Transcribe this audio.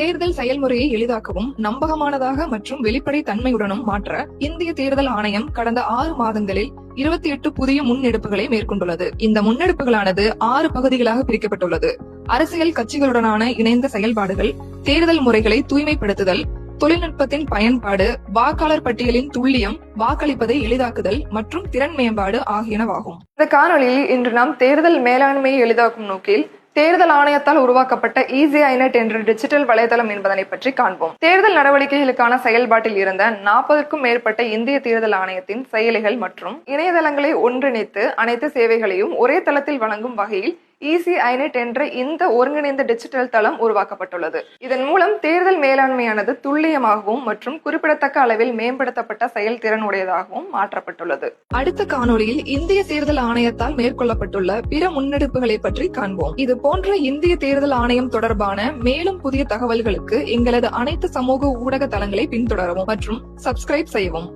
தேர்தல் செயல்முறையை எளிதாக்கவும் நம்பகமானதாக மற்றும் வெளிப்படை தன்மையுடனும் மாற்ற இந்திய தேர்தல் ஆணையம் கடந்த 6 மாதங்களில் 28 புதிய முன்னெடுப்புகளை மேற்கொண்டுள்ளது. இந்த முன்னெடுப்புகளானது 6 பகுதிகளாக பிரிக்கப்பட்டுள்ளது. அரசியல் கட்சிகளுடனான இணைந்த செயல்பாடுகள், தேர்தல் முறைகளை தூய்மைப்படுத்துதல், தொழில்நுட்பத்தின் பயன்பாடு, வாக்காளர் பட்டியலின் துல்லியம், வாக்களிப்பதை எளிதாக்குதல் மற்றும் திறன் மேம்பாடு ஆகியனவாகும். இந்த காணொலியில் இன்று நாம் தேர்தல் மேலாண்மையை எளிதாக்கும் நோக்கில் தேர்தல் ஆணையத்தால் உருவாக்கப்பட்ட ஈஸி ஐநெட் என்ற டிஜிட்டல் வலைதளம் என்பதனை பற்றி காண்போம். தேர்தல் நடவடிக்கைகளுக்கான செயல்பாட்டில் இருந்த 40க்கும் மேற்பட்ட இந்திய தேர்தல் ஆணையத்தின் செயலிகள் மற்றும் இணையதளங்களை ஒன்றிணைத்து அனைத்து சேவைகளையும் ஒரே தளத்தில் வழங்கும் வகையில் ஈஸி ஐநெட் என்ற இந்த ஒருங்கிணைந்த டிஜிட்டல் தளம் உருவாக்கப்பட்டுள்ளது. இதன் மூலம் தேர்தல் மேலாண்மையானது துல்லியமாகவும் மற்றும் குறிப்பிடத்தக்க அளவில் மேம்படுத்தப்பட்ட செயல்திறன் உடையதாகவும் மாற்றப்பட்டுள்ளது. அடுத்த காணொலியில் இந்திய தேர்தல் ஆணையத்தால் மேற்கொள்ளப்பட்டுள்ள பிற முன்னெடுப்புகளை பற்றி காண்போம். இது போன்ற இந்திய தேர்தல் ஆணையம் தொடர்பான மேலும் புதிய தகவல்களுக்கு எங்களது அனைத்து சமூக ஊடக தளங்களை பின்தொடரவும் மற்றும் சப்ஸ்கிரைப் செய்யவும்.